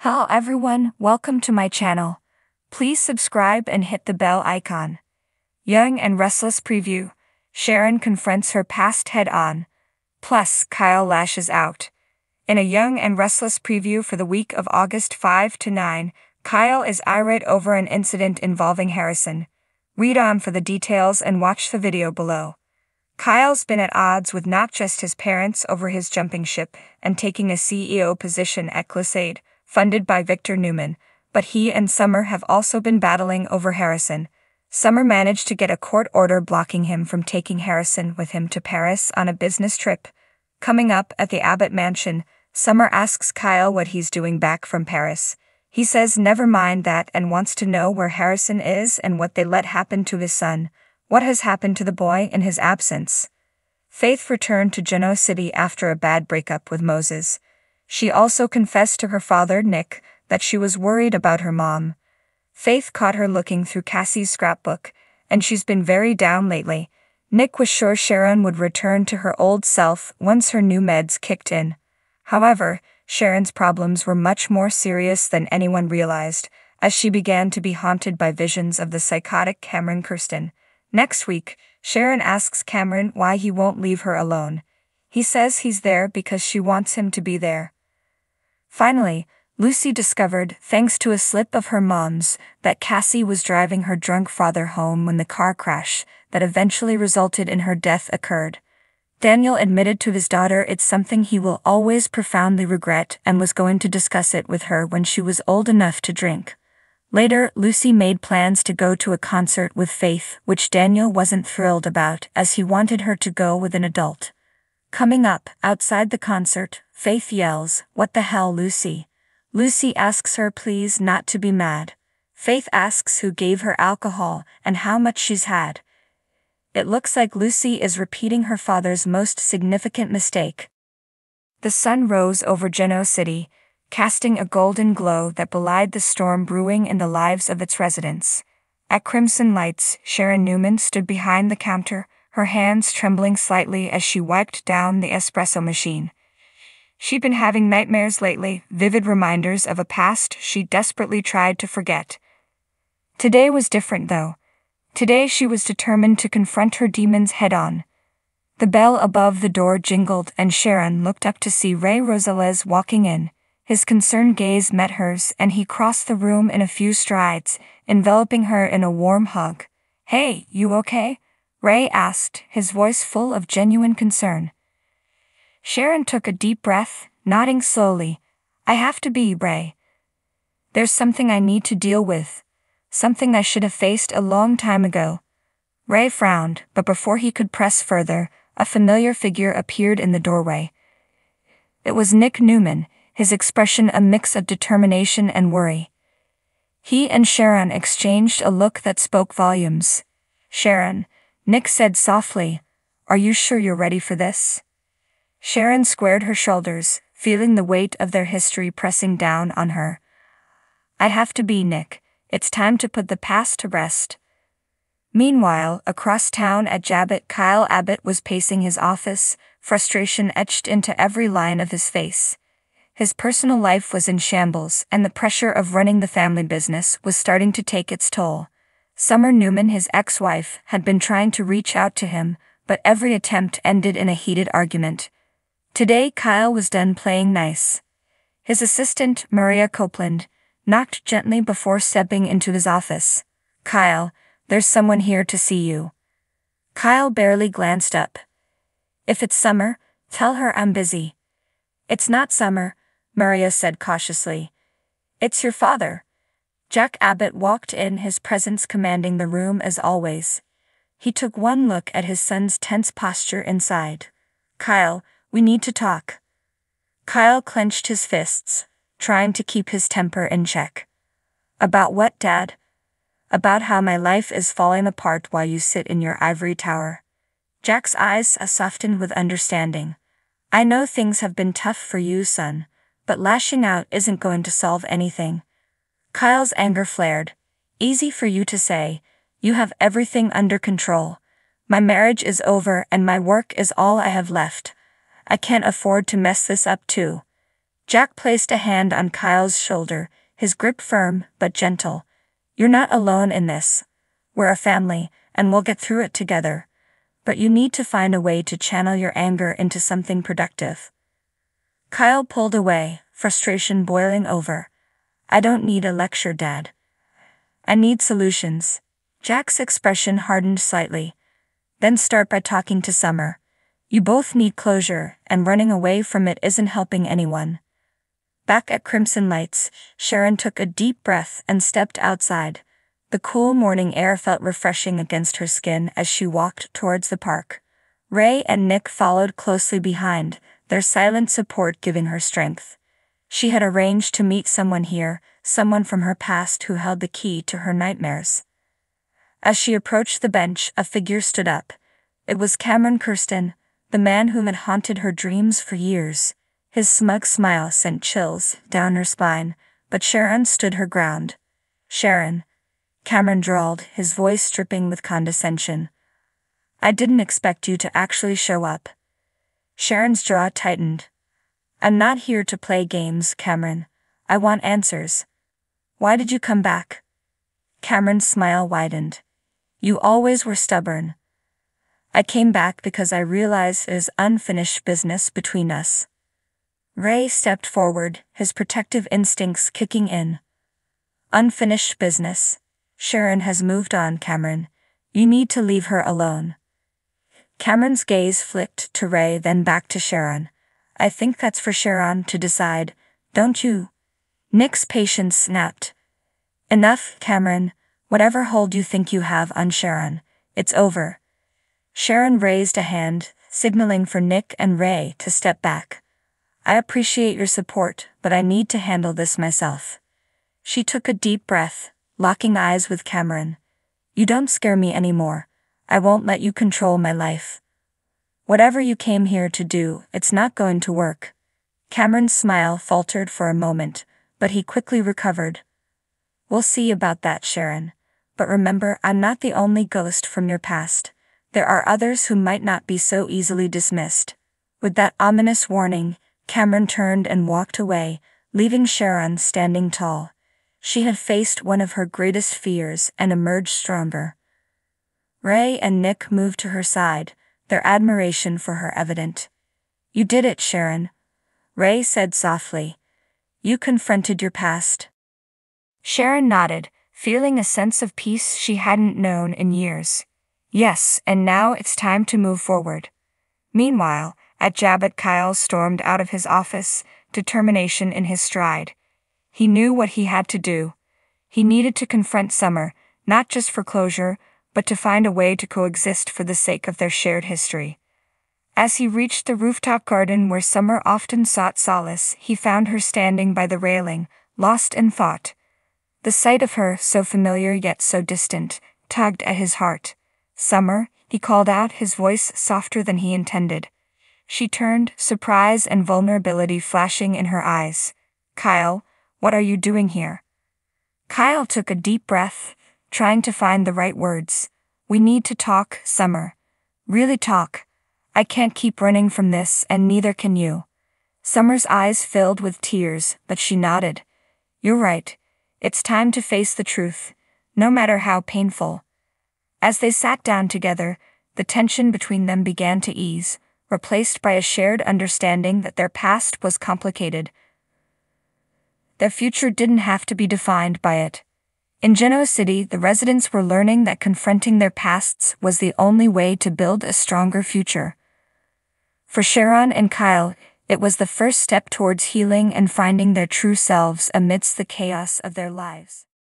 Hello everyone, welcome to my channel. Please subscribe and hit the bell icon. Young and Restless preview. Sharon confronts her past head-on. Plus, Kyle lashes out. In a Young and Restless preview for the week of August 5 to 9, Kyle is irate over an incident involving Harrison. Read on for the details and watch the video below. Kyle's been at odds with not just his parents over his jumping ship and taking a CEO position at Glissade, funded by Victor Newman, but he and Summer have also been battling over Harrison. Summer managed to get a court order blocking him from taking Harrison with him to Paris on a business trip. Coming up at the Abbott mansion, Summer asks Kyle what he's doing back from Paris. He says never mind that and wants to know where Harrison is and what they let happen to his son. What has happened to the boy in his absence? Faith returned to Genoa City after a bad breakup with Moses. She also confessed to her father, Nick, that she was worried about her mom. Faith caught her looking through Cassie's scrapbook, and she's been very down lately. Nick was sure Sharon would return to her old self once her new meds kicked in. However, Sharon's problems were much more serious than anyone realized, as she began to be haunted by visions of the psychotic Cameron Kirsten. Next week, Sharon asks Cameron why he won't leave her alone. He says he's there because she wants him to be there. Finally, Lucy discovered, thanks to a slip of her mom's, that Cassie was driving her drunk father home when the car crash that eventually resulted in her death occurred. Daniel admitted to his daughter it's something he will always profoundly regret and was going to discuss it with her when she was old enough to drink. Later, Lucy made plans to go to a concert with Faith, which Daniel wasn't thrilled about as he wanted her to go with an adult. Coming up, outside the concert, Faith yells, "What the hell, Lucy?" Lucy asks her please not to be mad. Faith asks who gave her alcohol and how much she's had. It looks like Lucy is repeating her father's most significant mistake. The sun rose over Genoa City, casting a golden glow that belied the storm brewing in the lives of its residents. At Crimson Lights, Sharon Newman stood behind the counter, her hands trembling slightly as she wiped down the espresso machine. She'd been having nightmares lately, vivid reminders of a past she desperately tried to forget. Today was different though. Today she was determined to confront her demons head-on. The bell above the door jingled and Sharon looked up to see Ray Rosales walking in. His concerned gaze met hers and he crossed the room in a few strides, enveloping her in a warm hug. "Hey, you okay?" Ray asked, his voice full of genuine concern. Sharon took a deep breath, nodding slowly. "I have to be, Ray. There's something I need to deal with. Something I should have faced a long time ago." Ray frowned, but before he could press further, a familiar figure appeared in the doorway. It was Nick Newman, his expression a mix of determination and worry. He and Sharon exchanged a look that spoke volumes. "Sharon," Nick said softly, "are you sure you're ready for this?" Sharon squared her shoulders, feeling the weight of their history pressing down on her. "I have to be, Nick. It's time to put the past to rest." Meanwhile, across town at Jabbit, Kyle Abbott was pacing his office, frustration etched into every line of his face. His personal life was in shambles, and the pressure of running the family business was starting to take its toll. Summer Newman, his ex-wife, had been trying to reach out to him, but every attempt ended in a heated argument. Today Kyle was done playing nice. His assistant, Maria Copeland, knocked gently before stepping into his office. "Kyle, there's someone here to see you." Kyle barely glanced up. "If it's Summer, tell her I'm busy." "It's not Summer," Maria said cautiously. "It's your father." Jack Abbott walked in, his presence commanding the room as always. He took one look at his son's tense posture inside. "Kyle, we need to talk." Kyle clenched his fists, trying to keep his temper in check. "About what, Dad?" "About how my life is falling apart while you sit in your ivory tower." Jack's eyes softened with understanding. "I know things have been tough for you, son, but lashing out isn't going to solve anything." Kyle's anger flared. "Easy for you to say. You have everything under control. My marriage is over and my work is all I have left. I can't afford to mess this up too." Jack placed a hand on Kyle's shoulder, his grip firm but gentle. You're not alone in this. We're a family, and we'll get through it together. But you need to find a way to channel your anger into something productive. Kyle pulled away, frustration boiling over. I don't need a lecture, Dad. I need solutions. Jack's expression hardened slightly. Then start by talking to Summer. You both need closure, and running away from it isn't helping anyone. Back at Crimson Lights, Sharon took a deep breath and stepped outside. The cool morning air felt refreshing against her skin as she walked towards the park. Ray and Nick followed closely behind, their silent support giving her strength. She had arranged to meet someone here, someone from her past who held the key to her nightmares. As she approached the bench, a figure stood up. It was Cameron Kirsten, the man whom had haunted her dreams for years. His smug smile sent chills down her spine, but Sharon stood her ground. Sharon, Cameron drawled, his voice dripping with condescension. I didn't expect you to actually show up. Sharon's jaw tightened. I'm not here to play games, Cameron. I want answers. Why did you come back? Cameron's smile widened. You always were stubborn. I came back because I realized there's unfinished business between us. Ray stepped forward, his protective instincts kicking in. Unfinished business. Sharon has moved on, Cameron. You need to leave her alone. Cameron's gaze flicked to Ray, then back to Sharon. I think that's for Sharon to decide, don't you? Nick's patience snapped. Enough, Cameron. Whatever hold you think you have on Sharon, it's over. Sharon raised a hand, signaling for Nick and Ray to step back. I appreciate your support, but I need to handle this myself. She took a deep breath, locking eyes with Cameron. You don't scare me anymore. I won't let you control my life. Whatever you came here to do, it's not going to work. Cameron's smile faltered for a moment, but he quickly recovered. We'll see about that, Sharon. But remember, I'm not the only ghost from your past. There are others who might not be so easily dismissed. With that ominous warning, Cameron turned and walked away, leaving Sharon standing tall. She had faced one of her greatest fears and emerged stronger. Ray and Nick moved to her side, their admiration for her evident. You did it, Sharon. Ray said softly. You confronted your past. Sharon nodded, feeling a sense of peace she hadn't known in years. Yes, and now it's time to move forward. Meanwhile, at Jabbat, Kyle stormed out of his office, determination in his stride. He knew what he had to do. He needed to confront Summer, not just for closure, but to find a way to coexist for the sake of their shared history. As he reached the rooftop garden where Summer often sought solace, he found her standing by the railing, lost in thought. The sight of her, so familiar yet so distant, tugged at his heart. Summer, he called out, his voice softer than he intended. She turned, surprise and vulnerability flashing in her eyes. Kyle, what are you doing here? Kyle took a deep breath, trying to find the right words. We need to talk, Summer. Really talk. I can't keep running from this, and neither can you. Summer's eyes filled with tears, but she nodded. You're right. It's time to face the truth, no matter how painful. As they sat down together, the tension between them began to ease, replaced by a shared understanding that their past was complicated. Their future didn't have to be defined by it. In Genoa City, the residents were learning that confronting their pasts was the only way to build a stronger future. For Sharon and Kyle, it was the first step towards healing and finding their true selves amidst the chaos of their lives.